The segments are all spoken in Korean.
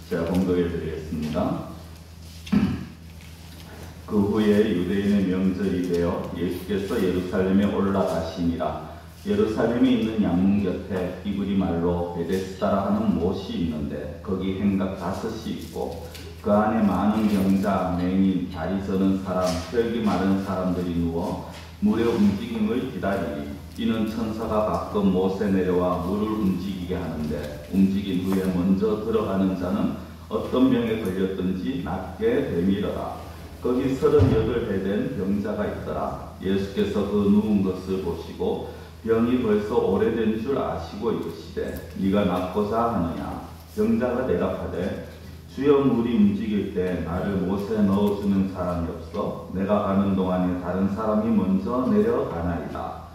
제가 봉독해 드리겠습니다. 그 후에 유대인의 명절이 되어 예수께서 예루살렘에 올라가시니라. 예루살렘에 있는 양문 곁에 히브리 말로 베데스다라 하는 못이 있는데 거기 행각 5이 있고 그 안에 많은 병자, 맹인, 다리 저는 사람, 혈기 마른 사람들이 누워 물의 움직임을 기다리니 이는 천사가 가끔 못에 내려와 물을 움직이게 하는데 움직인 후에 먼저 들어가는 자는 어떤 병에 걸렸든지 낫게 되밀어라. 거기 38해 된 병자가 있더라. 예수께서 그 누운 것을 보시고 병이 벌써 오래된 줄 아시고 이르시되 네가 낫고자 하느냐. 병자가 대답하되 주여 물이 움직일 때 나를 못에 넣어주는 사람이 없어 내가 가는 동안에 다른 사람이 먼저 내려가나이다.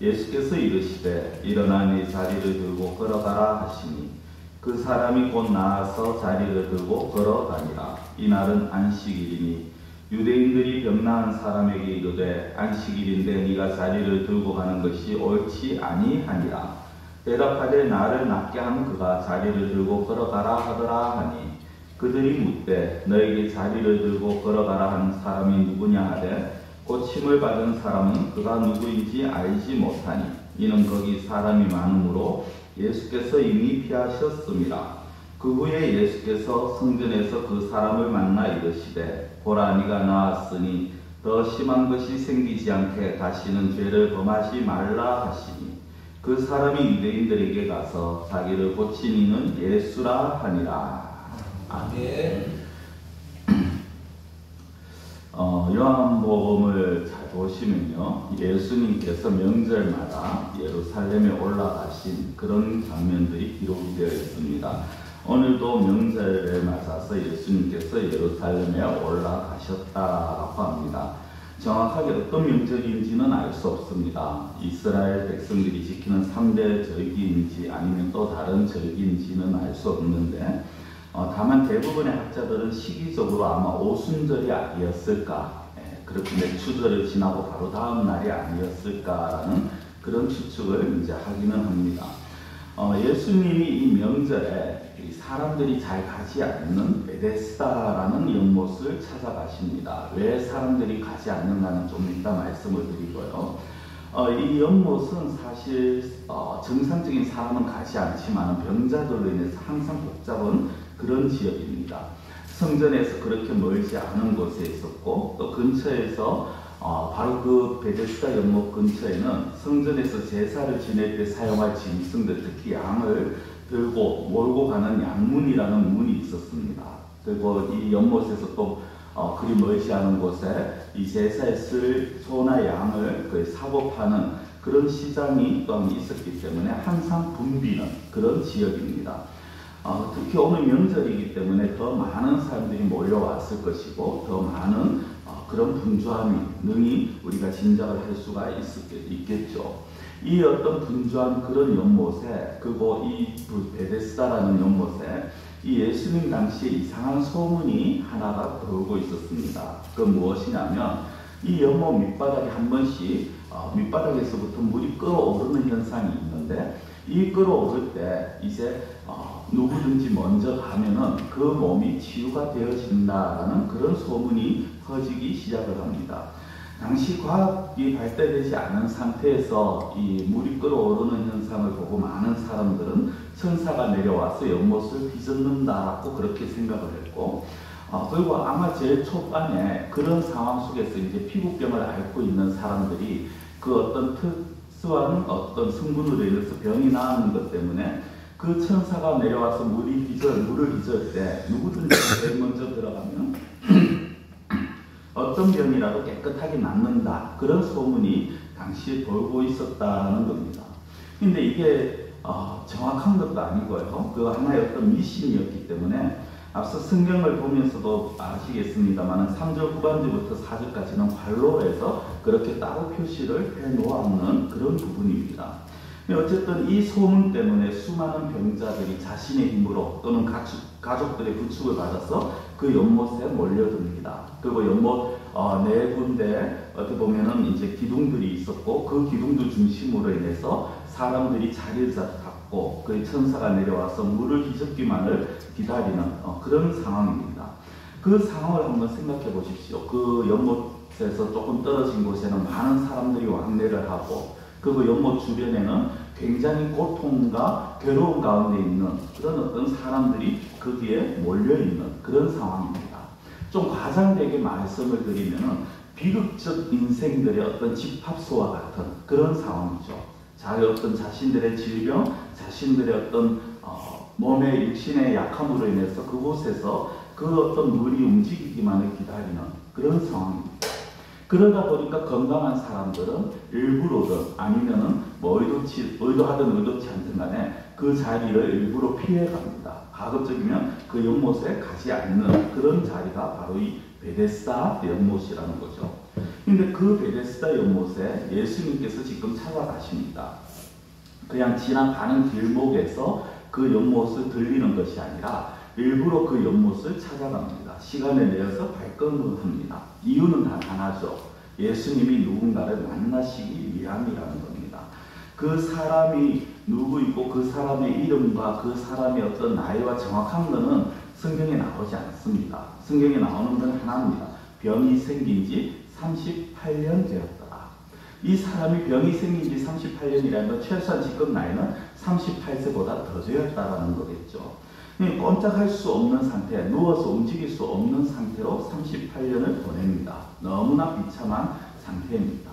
예수께서 이르시되 일어나 네 자리를 들고 걸어가라 하시니 그 사람이 곧 나아서 자리를 들고 걸어다니라. 이날은 안식일이니 유대인들이 병나은 사람에게 이르되 안식일인데 네가 자리를 들고 가는 것이 옳지 아니하니라. 대답하되 나를 낫게 한 그가 자리를 들고 걸어가라 하더라 하니 그들이 묻되 너에게 자리를 들고 걸어가라 하는 사람이 누구냐 하되 고침을 받은 사람은 그가 누구인지 알지 못하니 이는 거기 사람이 많으므로 예수께서 이미 피하셨음이라. 그 후에 예수께서 성전에서 그 사람을 만나 이르시되 보라 네가 나았으니 더 심한 것이 생기지 않게 다시는 죄를 범하지 말라 하시니 그 사람이 유대인들에게 가서 자기를 고친 이는 예수라 하니라. 아멘. 요한복음을 잘 보시면요, 예수님께서 명절마다 예루살렘에 올라가신 그런 장면들이 기록이 되어 있습니다. 오늘도 명절에 맞아서 예수님께서 예루살렘에 올라가셨다고 합니다. 정확하게 어떤 명절인지는 알 수 없습니다. 이스라엘 백성들이 지키는 3대 절기인지 아니면 또 다른 절기인지는 알 수 없는데 다만 대부분의 학자들은 시기적으로 아마 오순절이 아니었을까, 그렇게 맥추절을 지나고 바로 다음 날이 아니었을까라는 그런 추측을 이제 하기는 합니다. 예수님이 이 명절에 사람들이 잘 가지 않는 베데스다라는 연못을 찾아가십니다. 왜 사람들이 가지 않는가는 좀 이따 말씀을 드리고요. 이 연못은 사실 정상적인 사람은 가지 않지만 병자들로 인해서 항상 복잡한 그런 지역입니다. 성전에서 그렇게 멀지 않은 곳에 있었고 또 근처에서 바로 그 베데스다 연못 근처에는 성전에서 제사를 지낼 때 사용할 짐승들, 특히 양을 들고 몰고 가는 양문이라는 문이 있었습니다. 그리고 이 연못에서 또 그리 멀지 않은 곳에 이 제사에 쓸 소나 양을 사고 파는 그런 시장이 또한 있었기 때문에 항상 붐비는 그런 지역입니다. 특히 오늘 명절이기 때문에 더 많은 사람들이 몰려왔을 것이고 더 많은 그런 분주함이 능히 우리가 짐작을 할 수가 있겠죠. 이 어떤 분주한 그런 연못에, 그리고 이 베데스다라는 연못에 이 예수님 당시에 이상한 소문이 하나가 돌고 있었습니다. 그 무엇이냐면 이 연못 밑바닥에 한 번씩 밑바닥에서부터 물이 끓어오르는 현상이 있는데 이 끓어오를 때 이제 누구든지 먼저 가면은 그 몸이 치유가 되어진다라는 그런 소문이 퍼지기 시작을 합니다. 당시 과학이 발달되지 않은 상태에서 이 물이 끓어오르는 현상을 보고 많은 사람들은 천사가 내려와서 연못을 뒤젓는다라고 그렇게 생각을 했고, 그리고 아마 제일 초반에 그런 상황 속에서 이제 피부병을 앓고 있는 사람들이 그 어떤 특수한 어떤 성분으로 인해서 병이 나는 것 때문에 그 천사가 내려와서 물을 뒤질 때 누구든지 제일 먼저 들어가면 어떤 병이라도 깨끗하게 낫는다, 그런 소문이 당시에 돌고 있었다는 겁니다. 근데 이게 정확한 것도 아니고요, 그 하나의 어떤 미신이었기 때문에 앞서 성경을 보면서도 아시겠습니다만 3절 후반부부터 4절까지는 관로에서 그렇게 따로 표시를 해놓았는 그런 부분입니다. 어쨌든 이 소문 때문에 수많은 병자들이 자신의 힘으로 또는 가족들의 부축을 받아서 그 연못에 몰려듭니다. 그리고 연못 네 군데 어떻게 보면은 이제 기둥들이 있었고 그 기둥들 중심으로 인해서 사람들이 자리를 잡고 받고 그 천사가 내려와서 물을 희석기만을 기다리는 그런 상황입니다. 그 상황을 한번 생각해 보십시오. 그 연못에서 조금 떨어진 곳에는 많은 사람들이 왕래를 하고 그 연못 주변에는 굉장히 고통과 괴로움 가운데 있는 그런 어떤 사람들이 거기에 몰려있는 그런 상황입니다. 좀 과장되게 말씀을 드리면은 비극적 인생들의 어떤 집합소와 같은 그런 상황이죠. 어떤 자신들의 질병, 자신들의 어떤 몸의 육신의 약함으로 인해서 그곳에서 그 어떤 물이 움직이기만을 기다리는 그런 상황입니다. 그러다 보니까 건강한 사람들은 일부러든 아니면은 뭐 의도하든 의도치 않든 간에 그 자리를 일부러 피해갑니다. 가급적이면 그 연못에 가지 않는 그런 자리가 바로 이 베데스다 연못이라는 거죠. 근데 그 베데스다 연못에 예수님께서 지금 찾아가십니다. 그냥 지나가는 길목에서 그 연못을 들리는 것이 아니라 일부러 그 연못을 찾아갑니다. 시간을 내어서 발걸음을 합니다. 이유는 단 하나죠. 예수님이 누군가를 만나시기 위함이라는 겁니다. 그 사람이 누구이고 그 사람의 이름과 그 사람의 어떤 나이와 정확한 것은 성경에 나오지 않습니다. 성경에 나오는 건 하나입니다. 병이 생긴 지 38년 되었더라. 이 사람이 병이 생긴 지 38년이라는 건 최소한 지금 나이는 38세보다 더 되었다라는 거겠죠. 꼼짝할 수 없는 상태, 누워서 움직일 수 없는 상태로 38년을 보냅니다. 너무나 비참한 상태입니다.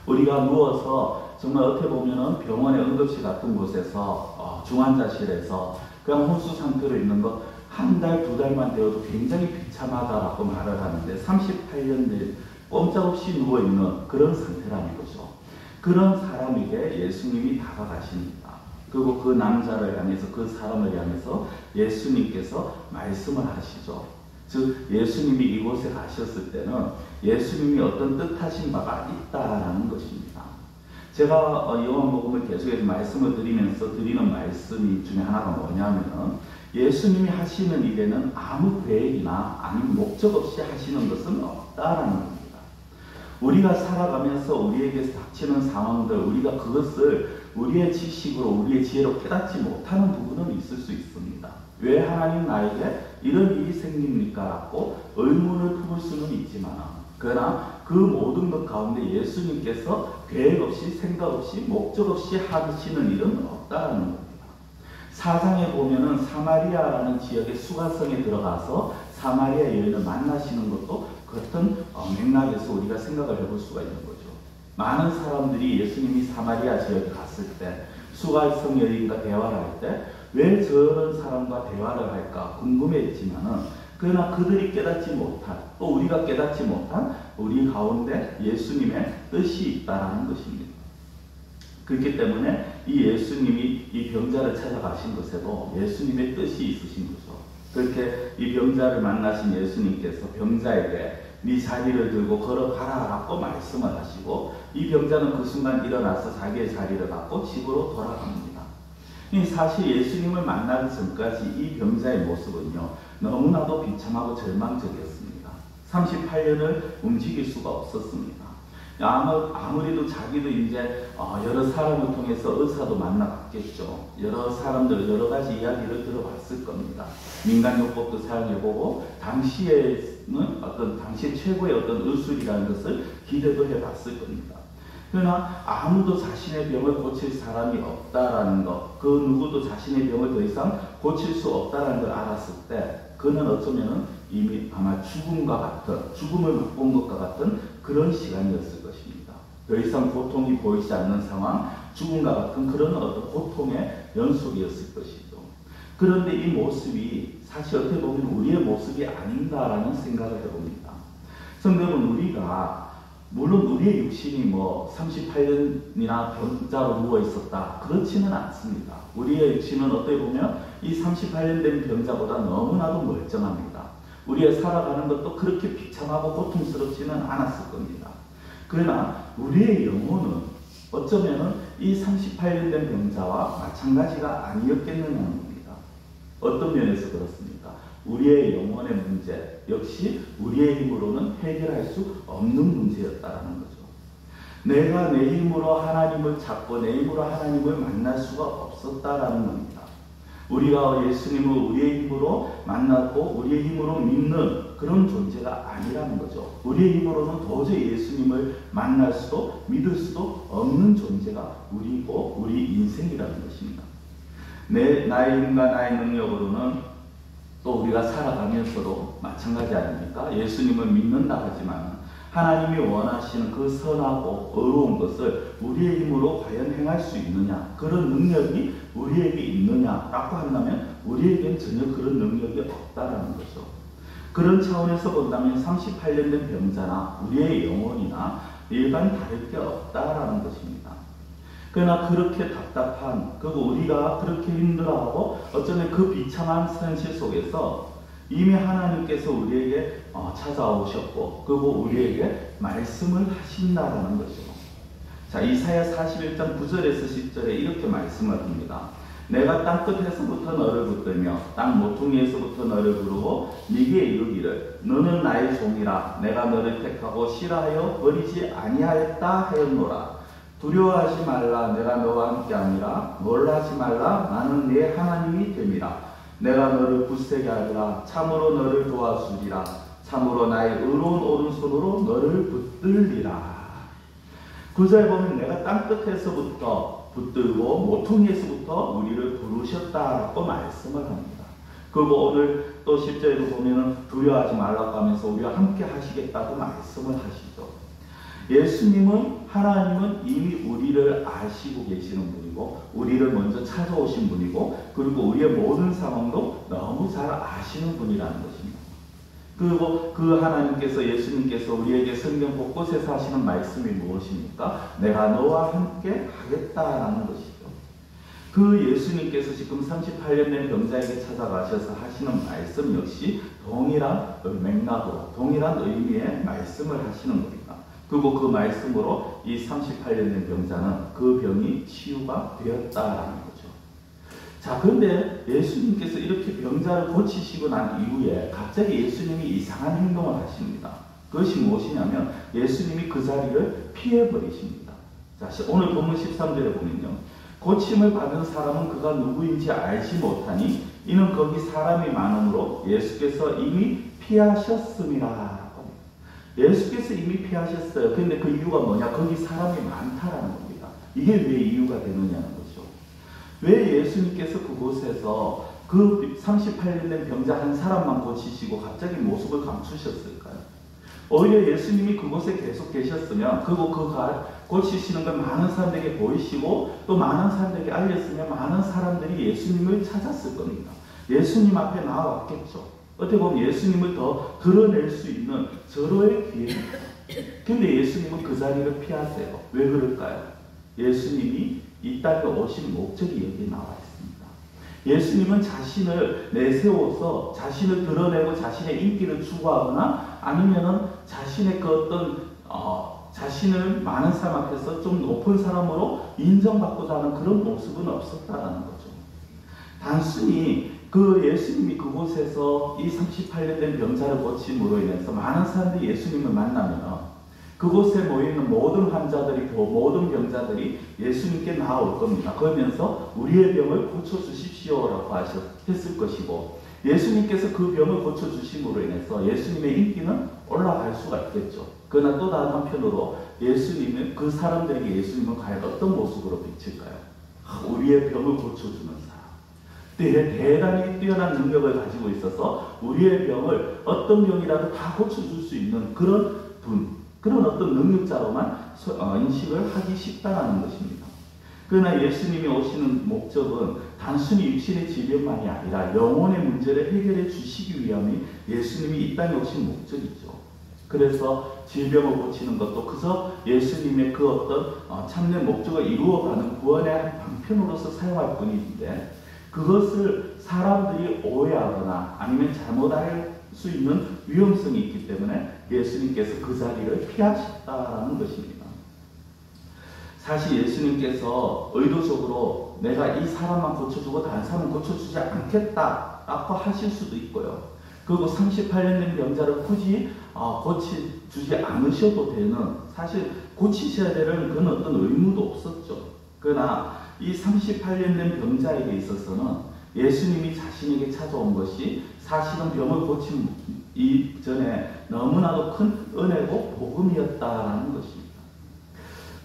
우리가 누워서 정말 어떻게 보면은 병원의 응급실 같은 곳에서 중환자실에서 그냥 혼수 상태로 있는 거 한 달, 두 달만 되어도 굉장히 비참하다라고 말을 하는데 38년 된 꼼짝없이 누워있는 그런 상태라는 거죠. 그런 사람에게 예수님이 다가가십니다. 그리고 그 남자를 향해서 그 사람을 향해서 예수님께서 말씀을 하시죠. 즉 예수님이 이곳에 가셨을 때는 예수님이 어떤 뜻하신 바가 있다라는 것입니다. 제가 요한복음을 계속해서 말씀을 드리면서 드리는 말씀 중에 하나가 뭐냐면은 예수님이 하시는 일에는 아무 계획이나 아니면 목적 없이 하시는 것은 없다라는 겁니다. 우리가 살아가면서 우리에게 닥치는 상황들, 우리가 그것을 우리의 지식으로, 우리의 지혜로 깨닫지 못하는 부분은 있을 수 있습니다. 왜 하나님 나에게 이런 일이 생깁니까? 라고 의문을 품을 수는 있지만, 그러나 그 모든 것 가운데 예수님께서 계획 없이, 생각 없이, 목적 없이 하시는 일은 없다는 겁니다. 사상에 보면은 사마리아라는 지역의 수가성에 들어가서 사마리아 여인을 만나시는 것도 같은 맥락에서 우리가 생각을 해볼 수가 있는 거죠. 많은 사람들이 예수님이 사마리아 지역에 갔을 때 수가성 여인과 대화를 할 때 왜 저런 사람과 대화를 할까 궁금했지만은 그러나 그들이 깨닫지 못한 또 우리가 깨닫지 못한 우리 가운데 예수님의 뜻이 있다라는 것입니다. 그렇기 때문에 이 예수님이 이 병자를 찾아가신 것에도 예수님의 뜻이 있으신 거죠. 그렇게 이 병자를 만나신 예수님께서 병자에게 네 자리를 들고 걸어가라 라고 말씀을 하시고 이 병자는 그 순간 일어나서 자기의 자리를 갖고 집으로 돌아갑니다. 사실 예수님을 만나기 전까지 이 병자의 모습은요 너무나도 비참하고 절망적이었습니다. 38년을 움직일 수가 없었습니다. 아무래도 자기도 이제 여러 사람을 통해서 의사도 만나봤겠죠. 여러 사람들 여러 가지 이야기를 들어봤을 겁니다. 민간요법도 사용해보고 당시에는 당시 최고의 어떤 의술이라는 것을 기대도 해봤을 겁니다. 그러나 아무도 자신의 병을 고칠 사람이 없다라는 것, 그 누구도 자신의 병을 더 이상 고칠 수 없다라는 걸 알았을 때 그는 어쩌면은 이미 아마 죽음과 같은, 죽음을 맛본 것과 같은 그런 시간이었을 것입니다. 더 이상 고통이 보이지 않는 상황, 죽음과 같은 그런 어떤 고통의 연속이었을 것이죠. 그런데 이 모습이 사실 어떻게 보면 우리의 모습이 아닌가라는 생각을 해봅니다. 성경은 우리가 물론 우리의 육신이 38년이나 병자로 누워 있었다 그렇지는 않습니다. 우리의 육신은 어떻게 보면 이 38년 된 병자보다 너무나도 멀쩡합니다. 우리의 살아가는 것도 그렇게 비참하고 고통스럽지는 않았을 겁니다. 그러나 우리의 영혼은 어쩌면 이 38년 된 병자와 마찬가지가 아니었겠느냐는 겁니다. 어떤 면에서 그렇습니까? 우리의 영혼의 문제 역시 우리의 힘으로는 해결할 수 없는 문제였다라는 거죠. 내가 내 힘으로 하나님을 찾고 내 힘으로 하나님을 만날 수가 없었다라는 겁니다. 우리가 예수님을 우리의 힘으로 만났고 우리의 힘으로 믿는 그런 존재가 아니라는 거죠. 우리의 힘으로는 도저히 예수님을 만날 수도 믿을 수도 없는 존재가 우리고 우리 인생이라는 것입니다. 나의 힘과 나의 능력으로는 또 우리가 살아가면서도 마찬가지 아닙니까? 예수님을 믿는다 하지만 하나님이 원하시는 그 선하고 의로운 것을 우리의 힘으로 과연 행할 수 있느냐, 그런 능력이 우리에게 있느냐라고 한다면 우리에게는 전혀 그런 능력이 없다라는 거죠. 그런 차원에서 본다면 38년 된 병자나 우리의 영혼이나 일반 다를 게 없다라는 것입니다. 그러나 그렇게 답답한, 그리고 우리가 그렇게 힘들어하고 어쩌면 그 비참한 현실 속에서 이미 하나님께서 우리에게 찾아오셨고 그리고 우리에게 말씀을 하신다라는 거죠. 자, 이사야 41장 9절에서 10절에 이렇게 말씀을 합니다. 내가 땅 끝에서부터 너를 붙들며 땅 모퉁이에서부터 너를 부르고 네게 이르기를 너는 나의 종이라 내가 너를 택하고 싫어하여 버리지 아니하였다 하였노라. 두려워하지 말라 내가 너와 함께하니라. 놀라지 말라 나는 네 하나님이 됨이라. 내가 너를 굳세게 하리라. 참으로 너를 도와주리라. 참으로 나의 의로운 오른손으로 너를 붙들리라. 9절 보면 내가 땅 끝에서부터 붙들고 모퉁이에서부터 우리를 부르셨다라고 말씀을 합니다. 그리고 오늘 또 10절에도 보면 두려워하지 말라고 하면서 우리와 함께 하시겠다고 말씀을 하시죠. 예수님은, 하나님은 이미 우리를 아시고 계시는 분이고 우리를 먼저 찾아오신 분이고 그리고 우리의 모든 상황도 너무 잘 아시는 분이라는 것입니다. 그리고 그 하나님께서, 예수님께서 우리에게 성경 곳곳에서 하시는 말씀이 무엇입니까? 내가 너와 함께 하겠다라는 것이죠. 그 예수님께서 지금 38년 된 병자에게 찾아가셔서 하시는 말씀 역시 동일한 맥락으로 동일한 의미의 말씀을 하시는 겁니다. 그리고 그 말씀으로 이 38년 된 병자는 그 병이 치유가 되었다라는 거죠. 자, 그런데 예수님께서 이렇게 병자를 고치시고 난 이후에 갑자기 예수님이 이상한 행동을 하십니다. 그것이 무엇이냐면 예수님이 그 자리를 피해버리십니다. 자, 오늘 본문 13절에 보면요. 고침을 받은 사람은 그가 누구인지 알지 못하니 이는 거기 사람이 많으므로 예수께서 이미 피하셨음이라. 예수께서 이미 피하셨어요. 그런데 그 이유가 뭐냐? 거기 사람이 많다라는 겁니다. 이게 왜 이유가 되느냐는 거죠. 왜 예수님께서 그곳에서 그 38년 된 병자 한 사람만 고치시고 갑자기 모습을 감추셨을까요? 오히려 예수님이 그곳에 계속 계셨으면 그리고 고치시는 걸 많은 사람들에게 보이시고 또 많은 사람들에게 알렸으면 많은 사람들이 예수님을 찾았을 겁니다. 예수님 앞에 나와왔겠죠. 어떻게 보면 예수님을 더 드러낼 수 있는 절호의 기회입니다. 근데 예수님은 그 자리를 피하세요. 왜 그럴까요? 예수님이 이 땅에 오신 목적이 여기 나와 있습니다. 예수님은 자신을 내세워서 자신을 드러내고 자신의 인기를 추구하거나 아니면은 자신의 그 어떤 자신을 많은 사람 앞에서 좀 높은 사람으로 인정받고자 하는 그런 모습은 없었다라는 거죠. 단순히 그 예수님이 그곳에서 이 38년 된 병자를 고침으로 인해서 많은 사람들이 예수님을 만나면 그곳에 모이는 모든 환자들이, 모든 병자들이 예수님께 나올 겁니다. 그러면서 우리의 병을 고쳐주십시오라고 했을 것이고 예수님께서 그 병을 고쳐주심으로 인해서 예수님의 인기는 올라갈 수가 있겠죠. 그러나 또 다른 한편으로 예수님은 그 사람들에게 예수님은 과연 어떤 모습으로 비칠까요? 우리의 병을 고쳐주는 사람. 대단히 뛰어난 능력을 가지고 있어서 우리의 병을 어떤 병이라도 다 고쳐줄 수 있는 그런 분, 그런 어떤 능력자로만 인식을 하기 쉽다는 것입니다. 그러나 예수님이 오시는 목적은 단순히 육신의 질병만이 아니라 영혼의 문제를 해결해 주시기 위함이 예수님이 이 땅에 오신 목적이죠. 그래서 질병을 고치는 것도 그저 예수님의 그 어떤 참된 목적을 이루어가는 구원의 한 방편으로서 사용할 뿐인데 그것을 사람들이 오해하거나 아니면 잘못할 수 있는 위험성이 있기 때문에 예수님께서 그 자리를 피하셨다라는 것입니다. 사실 예수님께서 의도적으로 내가 이 사람만 고쳐주고 다른 사람은 고쳐주지 않겠다라고 하실 수도 있고요. 그리고 38년 된 병자를 굳이 고쳐주지 않으셔도 되는, 사실 고치셔야 되는 그런 어떤 의무도 없었죠. 그러나 이 38년 된 병자에게 있어서는 예수님이 자신에게 찾아온 것이 사실은 병을 고침 이전에 너무나도 큰 은혜고 복음이었다라는 것입니다.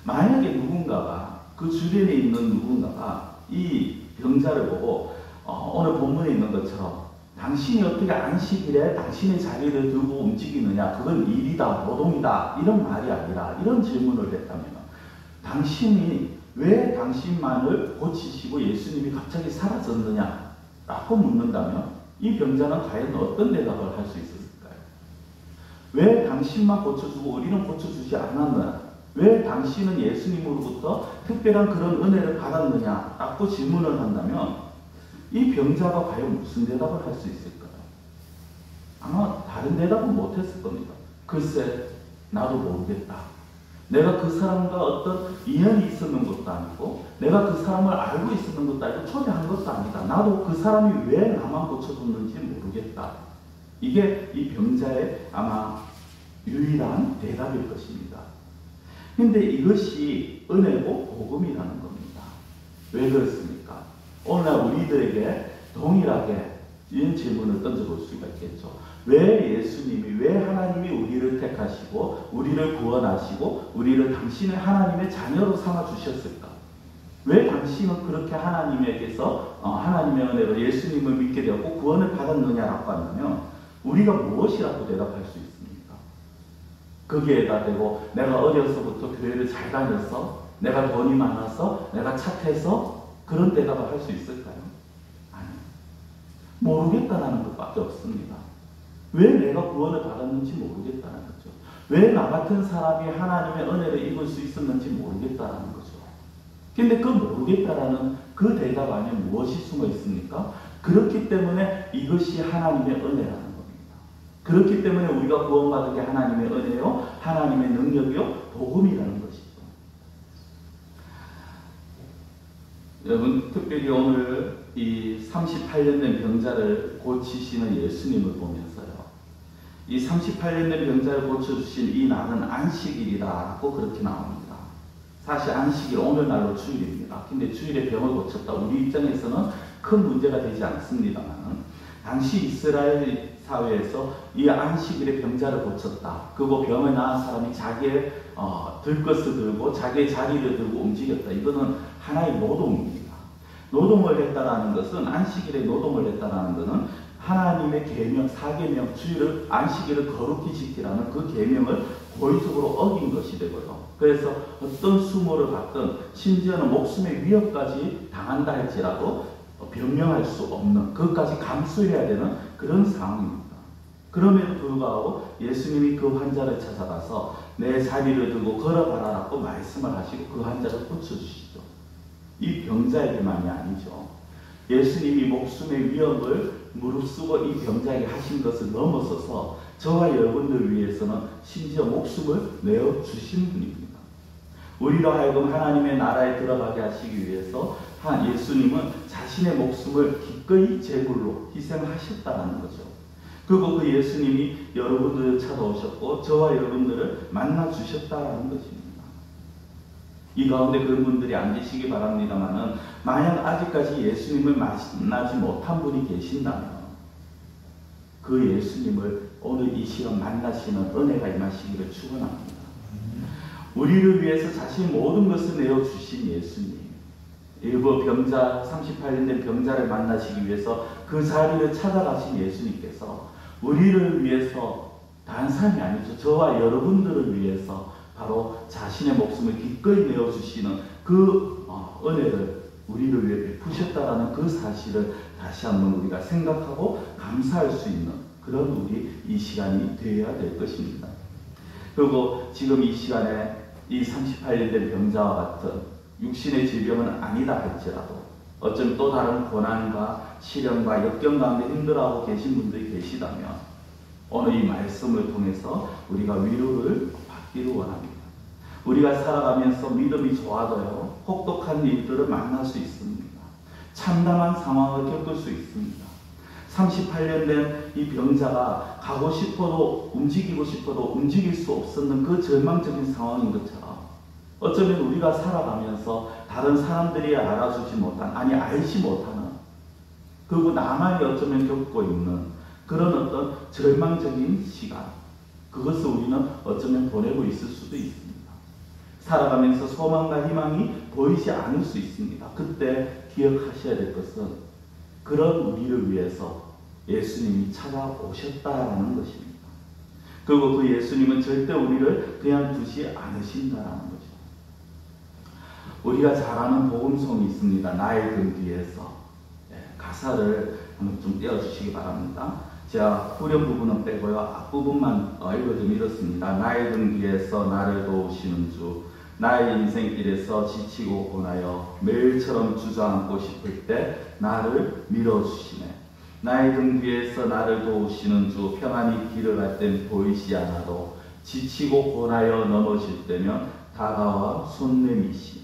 만약에 누군가가 그 주변에 있는 누군가가 이 병자를 보고 오늘 본문에 있는 것처럼 당신이 어떻게 안식일에 당신의 자리를 들고 움직이느냐, 그건 일이다, 노동이다, 이런 말이 아니라 이런 질문을 했다면, 당신이 왜 당신만을 고치시고 예수님이 갑자기 사라졌느냐 라고 묻는다면 이 병자는 과연 어떤 대답을 할 수 있었을까요? 왜 당신만 고쳐주고 우리는 고쳐주지 않았느냐, 왜 당신은 예수님으로부터 특별한 그런 은혜를 받았느냐 라고 질문을 한다면 이 병자가 과연 무슨 대답을 할 수 있을까요? 아마 다른 대답은 못했을 겁니다. 글쎄, 나도 모르겠다. 내가 그 사람과 어떤 인연이 있었는 것도 아니고, 내가 그 사람을 알고 있었는 것도 아니고, 초대한 것도 아니다. 나도 그 사람이 왜 나만 고쳐줬는지 모르겠다. 이게 이 병자의 아마 유일한 대답일 것입니다. 근데 이것이 은혜고 복음이라는 겁니다. 왜 그렇습니까? 오늘날 우리들에게 동일하게 이런 질문을 던져볼 수가 있겠죠. 왜 예수님이, 왜 하나님이 우리를 택하시고 우리를 구원하시고 우리를 당신의 하나님의 자녀로 삼아주셨을까? 왜 당신은 그렇게 하나님에게서 하나님의 은혜로 예수님을 믿게 되었고 구원을 받았느냐라고 한다면 우리가 무엇이라고 대답할 수 있습니까? 거기에다 대고 내가 어려서부터 교회를 잘 다녀서, 내가 돈이 많아서, 내가 착해서 그런 대답을 할 수 있을까요? 아니요. 모르겠다라는 것밖에 없습니다. 왜 내가 구원을 받았는지 모르겠다는 거죠. 왜 나 같은 사람이 하나님의 은혜를 입을 수 있었는지 모르겠다는 거죠. 근데 그 모르겠다라는 그 대답 안에 무엇이 숨어 있습니까? 그렇기 때문에 이것이 하나님의 은혜라는 겁니다. 그렇기 때문에 우리가 구원받은 게 하나님의 은혜요, 하나님의 능력이요, 복음이라는 것이죠. 여러분, 특별히 오늘 이 38년 된 병자를 고치시는 예수님을 보면서요, 이 38년 된 병자를 고쳐주신 이 날은 안식일이라고 그렇게 나옵니다. 사실 안식일 오늘날로 주일입니다. 근데 주일에 병을 고쳤다, 우리 입장에서는 큰 문제가 되지 않습니다만, 당시 이스라엘 사회에서 이 안식일에 병자를 고쳤다, 그리고 병을 나은 사람이 자기의 들것을 들고 자기의 자리를 들고 움직였다, 이거는 하나의 노동입니다. 노동을 했다라는 것은, 안식일에 노동을 했다라는 것은 하나님의 계명, 사계명, 주일을, 안식일을 거룩히 지키라는 그 계명을 고의적으로 어긴 것이 되고요. 그래서 어떤 수모를 받든, 심지어는 목숨의 위협까지 당한다 할지라도 변명할 수 없는, 그것까지 감수해야 되는 그런 상황입니다. 그럼에도 불구하고 예수님이 그 환자를 찾아가서 내 자리를 들고 걸어가라라고 말씀을 하시고 그 환자를 고쳐주시죠. 이 병자에게만이 아니죠. 예수님이 목숨의 위협을 무릅쓰고 이 병자에게 하신 것을 넘어서서 저와 여러분들 위해서는 심지어 목숨을 내어주신 분입니다. 우리로 하여금 하나님의 나라에 들어가게 하시기 위해서 예수님은 자신의 목숨을 기꺼이 제물로 희생하셨다는 거죠. 그리고 그 예수님이 여러분들을 찾아오셨고 저와 여러분들을 만나주셨다는 것입니다. 이 가운데 그런 분들이 안 계시기 바랍니다만은, 만약 아직까지 예수님을 만나지 못한 분이 계신다면 그 예수님을 오늘 이 시간 만나시는 은혜가 임하시기를 축원합니다. 우리를 위해서 자신 모든 것을 내어주신 예수님, 일부 병자, 38년 된 병자를 만나시기 위해서 그 자리를 찾아가신 예수님께서 우리를 위해서, 다른 사람이 아니죠, 저와 여러분들을 위해서 바로 자신의 목숨을 기꺼이 내어주시는 그 은혜를 우리를 위해 베푸셨다라는 그 사실을 다시 한번 우리가 생각하고 감사할 수 있는 그런 우리 이 시간이 되어야 될 것입니다. 그리고 지금 이 시간에 이 38년 된 병자와 같은 육신의 질병은 아니다 할지라도 어쩌면 또 다른 고난과 시련과 역경 가운데 힘들어하고 계신 분들이 계시다면 오늘 이 말씀을 통해서 우리가 위로를 받기를 원합니다. 우리가 살아가면서 믿음이 좋아져요, 혹독한 일들을 만날 수 있습니다. 참담한 상황을 겪을 수 있습니다. 38년 된 이 병자가 가고 싶어도 움직이고 싶어도 움직일 수 없었는 그 절망적인 상황인 것처럼 어쩌면 우리가 살아가면서 다른 사람들이 알아주지 못한, 아니 알지 못하는, 그리고 나만이 어쩌면 겪고 있는 그런 어떤 절망적인 시간, 그것을 우리는 어쩌면 보내고 있을 수도 있습니다. 살아가면서 소망과 희망이 보이지 않을 수 있습니다. 그때 기억하셔야 될 것은 그런 우리를 위해서 예수님이 찾아오셨다라는 것입니다. 그리고 그 예수님은 절대 우리를 그냥 두지 않으신다라는 거죠. 우리가 잘 아는 복음송이 있습니다. 나의 등 뒤에서. 가사를 한번 좀 떼어주시기 바랍니다. 제가 후렴 부분은 빼고요. 앞부분만 읽어드리면 이렇습니다. 나의 등 뒤에서 나를 도우시는 주, 나의 인생길에서 지치고 고나여 매일처럼 주저앉고 싶을 때 나를 밀어주시네. 나의 등 뒤에서 나를 도우시는 주, 평안히 길을 갈 땐 보이지 않아도 지치고 고나여 넘어질 때면 다가와 손 내미시네.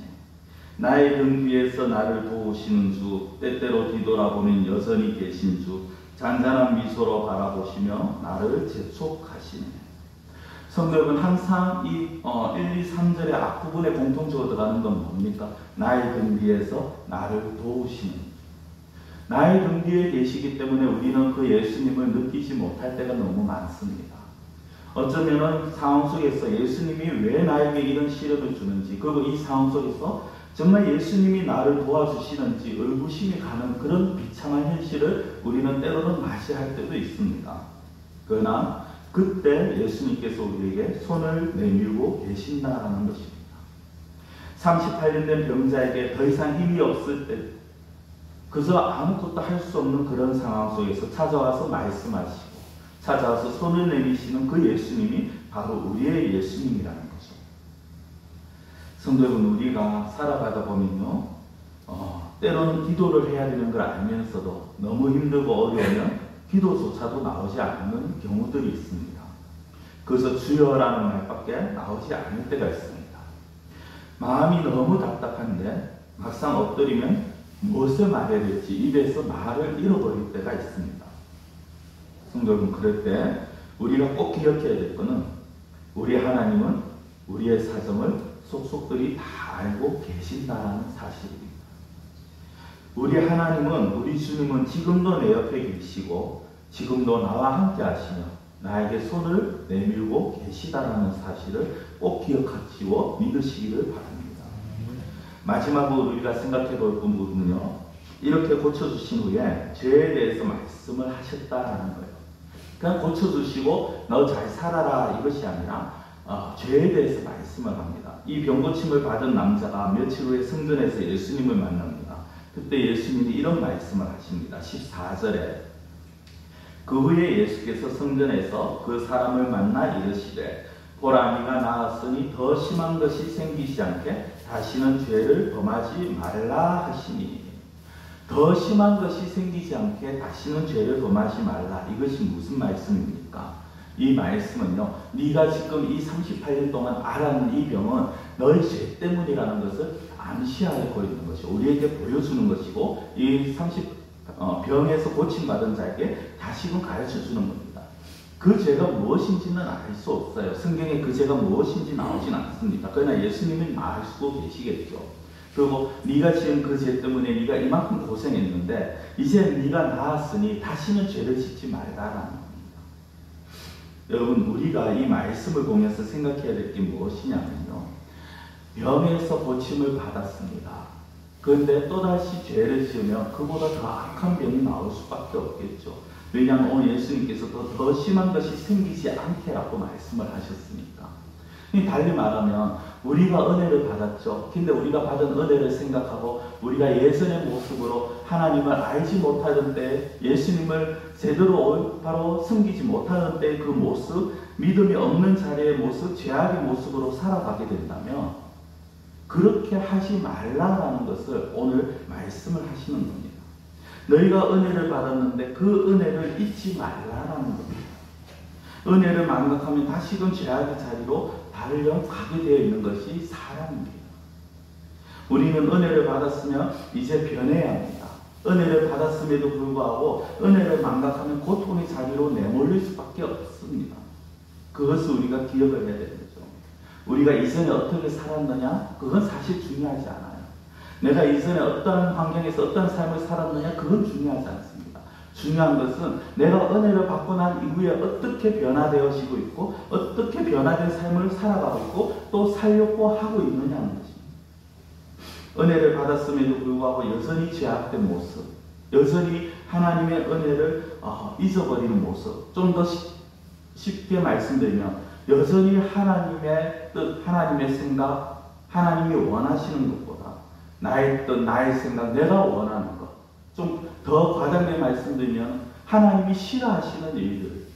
나의 등 뒤에서 나를 도우시는 주, 때때로 뒤돌아보면 여전히 계신 주, 잔잔한 미소로 바라보시며 나를 재촉하시네. 성경은 항상 이 1, 2, 3절의 앞부분에 공통적으로 들어가는 건 뭡니까? 나의 등 뒤에서 나를 도우시는 주. 나의 등 뒤에 계시기 때문에 우리는 그 예수님을 느끼지 못할 때가 너무 많습니다. 어쩌면 상황 속에서 예수님이 왜 나에게 이런 시련을 주는지, 그리고 이 상황 속에서 정말 예수님이 나를 도와주시는지 의구심이 가는 그런 비참한 현실을 우리는 때로는 맞이할 때도 있습니다. 그러나 그때 예수님께서 우리에게 손을 내밀고 계신다라는 것입니다. 38년 된 병자에게 더 이상 힘이 없을 때, 그저 아무것도 할 수 없는 그런 상황 속에서 찾아와서 말씀하시고 찾아와서 손을 내미시는 그 예수님이 바로 우리의 예수님이라는 거죠. 성도 여러분, 우리가 살아가다 보면요, 때로는 기도를 해야 되는 걸 알면서도 너무 힘들고 어려우면 기도조차도 나오지 않는 경우들이 있습니다. 그래서 주여라는 말밖에 나오지 않을 때가 있습니다. 마음이 너무 답답한데 막상 엎드리면 무엇을 말해야 될지 입에서 말을 잃어버릴 때가 있습니다. 성도 여러분, 그럴 때 우리가 꼭 기억해야 될 것은 우리 하나님은 우리의 사정을 속속들이 다 알고 계신다는 사실입니다. 우리 하나님은, 우리 주님은 지금도 내 옆에 계시고 지금도 나와 함께 하시며 나에게 손을 내밀고 계시다라는 사실을 꼭 기억하시고 믿으시기를 바랍니다. 마지막으로 우리가 생각해 볼 부분은요, 이렇게 고쳐주신 후에 죄에 대해서 말씀을 하셨다라는 거예요. 그냥 고쳐주시고 너 잘 살아라 이것이 아니라 죄에 대해서 말씀을 합니다. 이 병고침을 받은 남자가 며칠 후에 성전에서 예수님을 만납니다. 그때 예수님이 이런 말씀을 하십니다. 14절에 그 후에 예수께서 성전에서 그 사람을 만나 이르시되 보라 네가 나았으니 더 심한 것이 생기지 않게 다시는 죄를 범하지 말라 하시니, 더 심한 것이 생기지 않게 다시는 죄를 범하지 말라. 이것이 무슨 말씀입니까? 이 말씀은요, 네가 지금 이 38년 동안 앓았는 이 병은 너의 죄 때문이라는 것을 암시하고 있는 것이 우리에게 보여주는 것이고, 이 병에서 고침받은 자에게 다시금 가르쳐 주는 겁니다. 그 죄가 무엇인지는 알 수 없어요. 성경에 그 죄가 무엇인지 나오진 않습니다. 그러나 예수님은 알고 계시겠죠. 그리고 네가 지은 그 죄 때문에 네가 이만큼 고생했는데 이제 네가 나았으니 다시는 죄를 짓지 말라라는 겁니다. 여러분, 우리가 이 말씀을 보면서 생각해야 될 게 무엇이냐면요, 병에서 고침을 받았습니다. 그런데 또다시 죄를 지으면 그보다 더 악한 병이 나올 수밖에 없겠죠. 왜냐하면 오늘 예수님께서 더 심한 것이 생기지 않게라고 말씀을 하셨으니까. 달리 말하면 우리가 은혜를 받았죠. 근데 우리가 받은 은혜를 생각하고 우리가 예전의 모습으로 하나님을 알지 못하던 때, 예수님을 제대로 바로 섬기지 못하던 때 그 모습, 믿음이 없는 자리의 모습, 죄악의 모습으로 살아가게 된다면 그렇게 하지 말라라는 것을 오늘 말씀을 하시는 겁니다. 너희가 은혜를 받았는데 그 은혜를 잊지 말라라는 겁니다. 은혜를 망각하면 다시금 죄악의 자리로 달려가게 되어 있는 것이 사람입니다. 우리는 은혜를 받았으면 이제 변해야 합니다. 은혜를 받았음에도 불구하고 은혜를 망각하면 고통의 자리로 내몰릴 수밖에 없습니다. 그것을 우리가 기억을 해야 되는 거죠. 우리가 이전에 어떻게 살았느냐? 그건 사실 중요하지 않아요. 내가 이전에 어떤 환경에서 어떤 삶을 살았느냐, 그건 중요하지 않습니다. 중요한 것은 내가 은혜를 받고 난 이후에 어떻게 변화되어지고 있고 어떻게 변화된 삶을 살아가고 있고 또 살려고 하고 있느냐는 것입니다. 은혜를 받았음에도 불구하고 여전히 죄악된 모습, 여전히 하나님의 은혜를 잊어버리는 모습, 좀 더 쉽게 말씀드리면 여전히 하나님의 뜻, 하나님의 생각, 하나님이 원하시는 것보다 나의 뜻, 나의 생각, 내가 원하는 것, 좀 더 과장되게 말씀드리면 하나님이 싫어하시는 일들,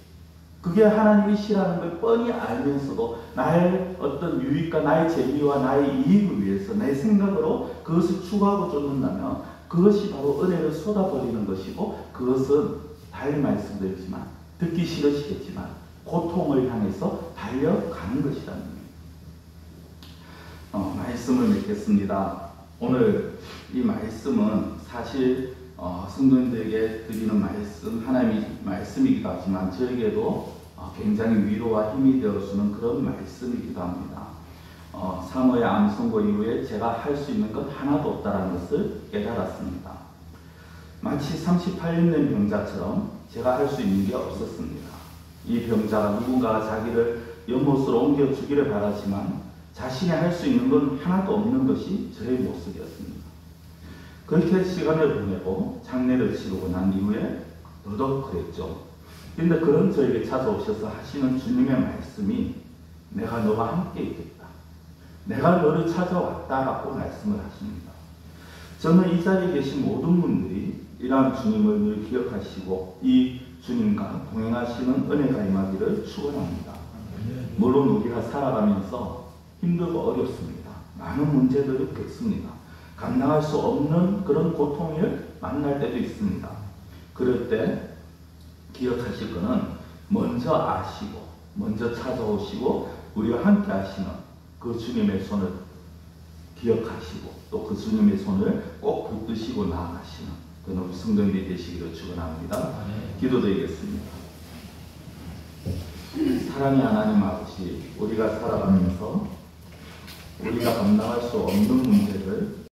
그게 하나님이 싫어하는 걸 뻔히 알면서도 나의 어떤 유익과 나의 재미와 나의 이익을 위해서 내 생각으로 그것을 추구하고 쫓는다면 그것이 바로 은혜를 쏟아버리는 것이고, 그것은 달리 말씀드리지만 듣기 싫으시겠지만 고통을 향해서 달려가는 것이라는 겁니다. 말씀을 맺겠습니다. 오늘 이 말씀은 사실 성도님들에게 드리는 말씀, 하나님의 말씀이기도 하지만 저에게도 굉장히 위로와 힘이 되어주는 그런 말씀이기도 합니다. 사모의 암 선고 이후에 제가 할 수 있는 것 하나도 없다는 것을 깨달았습니다. 마치 38년 된 병자처럼 제가 할 수 있는 게 없었습니다. 이 병자가 누군가가 자기를 연못으로 옮겨주기를 바라지만 자신이 할 수 있는 건 하나도 없는 것이 저의 모습이었습니다. 그렇게 시간을 보내고 장례를 치르고 난 이후에 더더욱 그랬죠. 그런데 그런 저에게 찾아오셔서 하시는 주님의 말씀이 내가 너와 함께 있겠다, 내가 너를 찾아왔다라고 말씀을 하십니다. 저는 이 자리에 계신 모든 분들이 이러한 주님을 늘 기억하시고 이 주님과 동행하시는 은혜가 임하기를 축원합니다. 물론 우리가 살아가면서 힘들고 어렵습니다. 많은 문제들이 겪습니다. 감당할 수 없는 그런 고통을 만날 때도 있습니다. 그럴 때 기억하실 것은 먼저 아시고 먼저 찾아오시고 우리와 함께 하시는 그 주님의 손을 기억하시고 또 그 주님의 손을 꼭 붙드시고 나아가시는 그런 우리 성도님들이 되시기를 축원합니다. 기도드리겠습니다. 사랑의 하나님 아버지, 우리가 살아가면서 우리가 감당할 수 없는 문제를